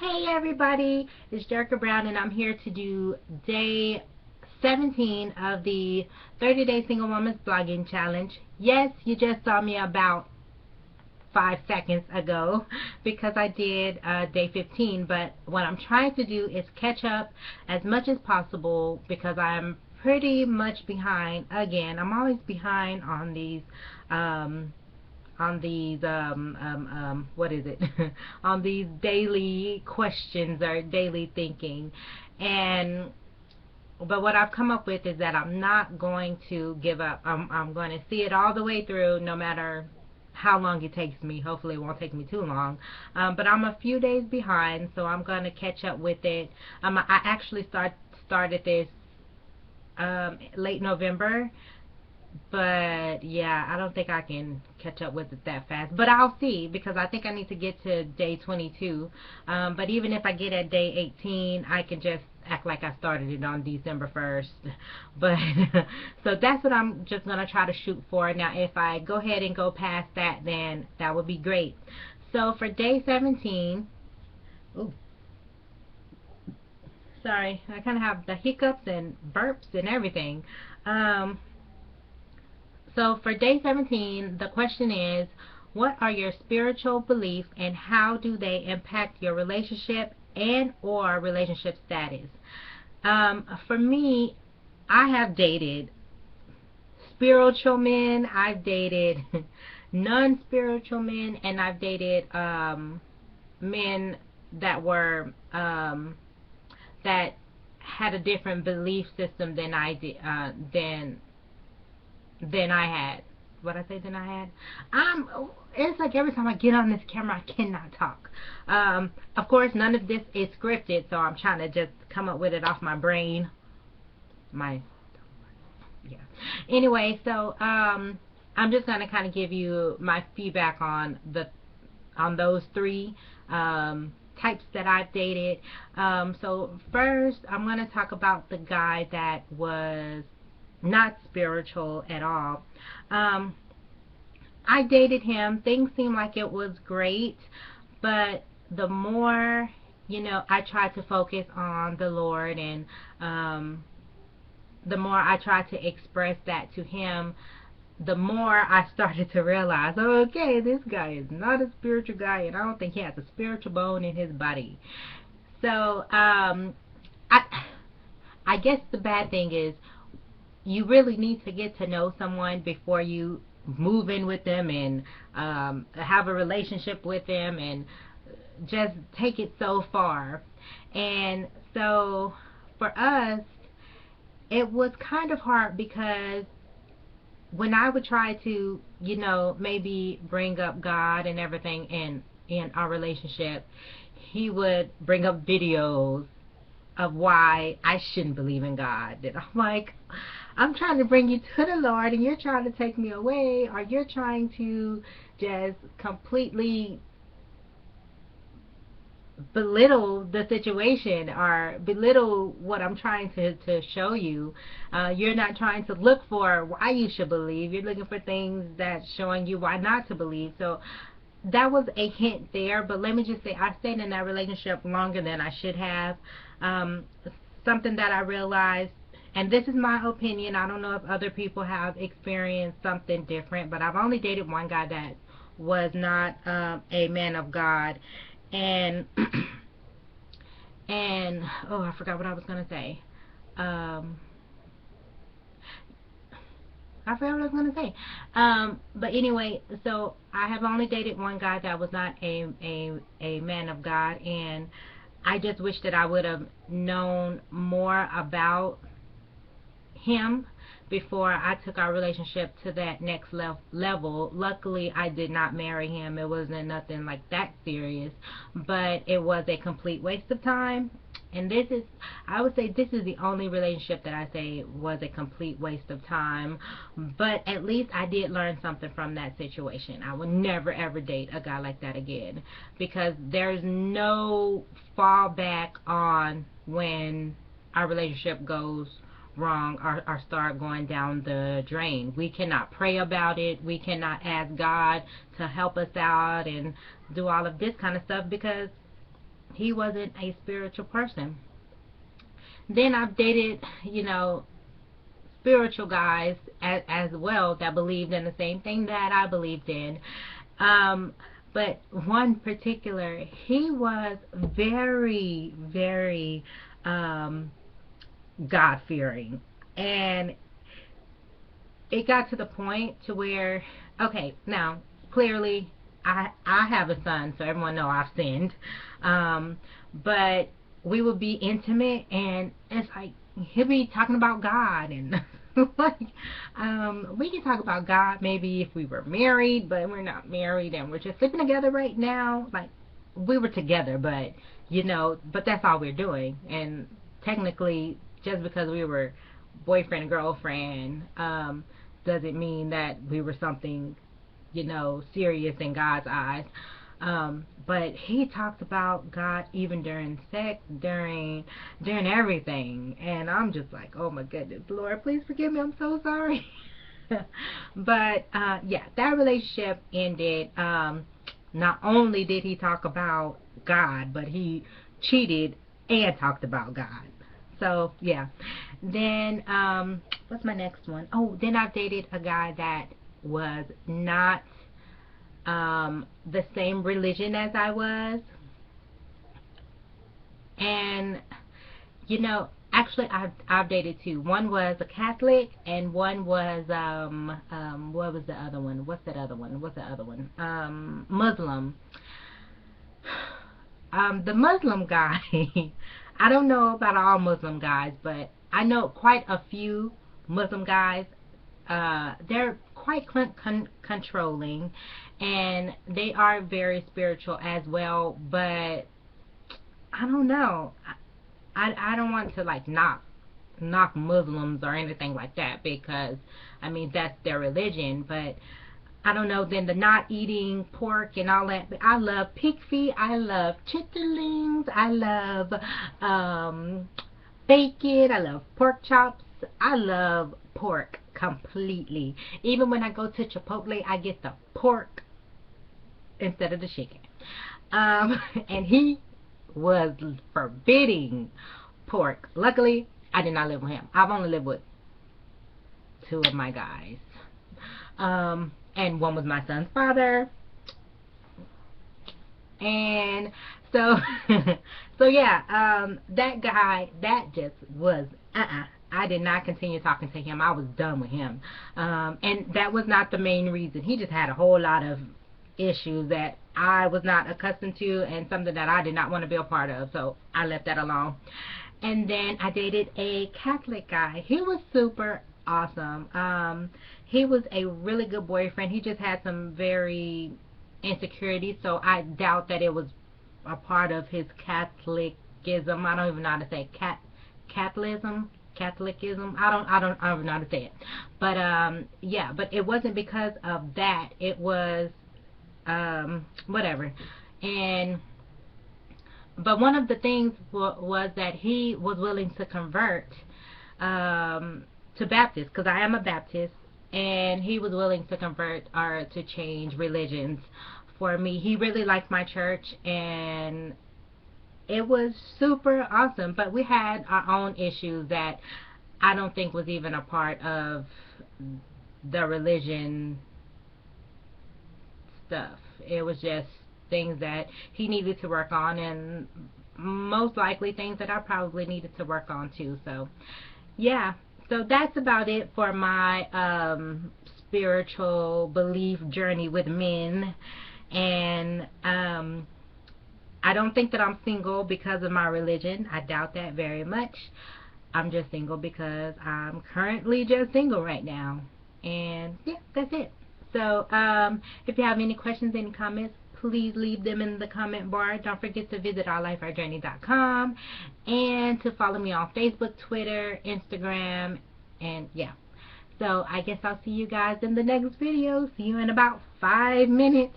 Hey everybody, it's Jerica Brown and I'm here to do day 17 of the 30-day Single Woman's Blogging Challenge. Yes, you just saw me about 5 seconds ago because I did day 15, but what I'm trying to do is catch up as much as possible because I'm pretty much behind. Again, I'm always behind on these what is it on these daily questions or daily thinking. And but what I've come up with is that I'm not going to give up. I'm going to see it all the way through, no matter how long it takes me. Hopefully it won't take me too long, but I'm a few days behind, so I'm going to catch up with it. I actually started this late November, but yeah, I don't think I can catch up with it that fast, but I'll see, because I think I need to get to day 22. But even if I get at day 18, I can just act like I started it on December 1st. But so that's what I'm just gonna try to shoot for. Now if I go ahead and go past that, then that would be great. So for day 17, ooh, sorry, I kind of have the hiccups and burps and everything. So for day 17, the question is, what are your spiritual beliefs and how do they impact your relationship and or relationship status? For me, I have dated spiritual men, I've dated non-spiritual men, and I've dated men that were that had a different belief system than I did, than I had. What I say than I had? It's like every time I get on this camera, I cannot talk. Of course, none of this is scripted, so I'm trying to just come up with it off my brain. Yeah. Anyway, so I'm just gonna kind of give you my feedback on those three types that I've dated. So first, I'm gonna talk about the guy that was not spiritual at all. I dated him. Things seemed like it was great, but the more, I tried to focus on the Lord, and the more I tried to express that to him, the more I started to realize, okay, this guy is not a spiritual guy, and I don't think he has a spiritual bone in his body. So I guess the bad thing is, you really need to get to know someone before you move in with them and have a relationship with them and just take it so far. And so for us, it was kind of hard because when I would try to, maybe bring up God and everything in our relationship, he would bring up videos of why I shouldn't believe in God. And I'm like, I'm trying to bring you to the Lord and you're trying to take me away, or you're trying to just completely belittle the situation or belittle what I'm trying to show you. You're not trying to look for why you should believe. You're looking for things that's showing you why not to believe. So that was a hint there. But let me just say, I stayed in that relationship longer than I should have. Something that I realized, and this is my opinion, I don't know if other people have experienced something different, but I've only dated one guy that was not a man of God. And and I forgot what I was gonna say. I forgot what I was gonna say. But anyway, so I have only dated one guy that was not a man of God, and I just wish that I would have known more about him before I took our relationship to that next level. Luckily, I did not marry him. It wasn't nothing like that serious, but it was a complete waste of time. And I would say this is the only relationship that I say was a complete waste of time, but at least I did learn something from that situation. I would never ever date a guy like that again, because there's no fallback on when our relationship goes wrong or start going down the drain. We cannot pray about it. We cannot ask God to help us out and do all of this kind of stuff, because he wasn't a spiritual person. Then I've dated, spiritual guys as well that believed in the same thing that I believed in. Um, but one particular, he was very, very God fearing, and it got to the point to where, okay, now clearly I have a son, so everyone know I've sinned. But we would be intimate, and it's like he'll be talking about God, and like we can talk about God maybe if we were married, but we're not married, and we're just sleeping together right now. Like we were together, but but that's all we're doing, and technically, just because we were boyfriend and girlfriend, doesn't mean that we were something, serious in God's eyes. But he talked about God even during sex, during everything, and I'm just like, oh my goodness, Lord, please forgive me, I'm so sorry. But yeah, that relationship ended. Not only did he talk about God, but he cheated and talked about God. So yeah. Then what's my next one? Oh, then I've dated a guy that was not the same religion as I was. And actually I've dated two. One was a Catholic, and one was what was the other one? What's that other one? Muslim. The Muslim guy, I don't know about all Muslim guys, but I know quite a few Muslim guys. They're quite controlling, and they are very spiritual as well, but I don't know. I don't want to like knock Muslims or anything like that, because I mean that's their religion, but I don't know. Then the not eating pork and all that. But I love pig feet. I love chitterlings. I love bacon. I love pork chops. I love pork completely. Even when I go to Chipotle, I get the pork instead of the chicken. And he was forbidding pork. Luckily, I did not live with him. I've only lived with two of my guys. And one was my son's father. And so so yeah, that guy, that just was I did not continue talking to him. I was done with him. And that was not the main reason. He just had a whole lot of issues that I was not accustomed to, and something that I did not want to be a part of, so I left that alone. And then I dated a Catholic guy. He was super awesome. He was a really good boyfriend. He just had some very insecurities, so I doubt that it was a part of his Catholicism. I don't even know how to say Catholicism. I don't know how to say it. But yeah, but it wasn't because of that. It was whatever. And but one of the things was that he was willing to convert to Baptist, because I am a Baptist, and he was willing to convert or to change religions for me. He really liked my church, and it was super awesome. But we had our own issues that I don't think was even a part of the religion stuff. It was just things that he needed to work on, and most likely things that I probably needed to work on too. So yeah, so that's about it for my spiritual belief journey with men. And I don't think that I'm single because of my religion. I doubt that very much. I'm just single because I'm currently just single right now. And yeah, that's it. So if you have any questions, any comments, please leave them in the comment bar. Don't forget to visit ourlifeourjourney.com and to follow me on Facebook, Twitter, Instagram, and yeah. So I guess I'll see you guys in the next video. See you in about 5 minutes.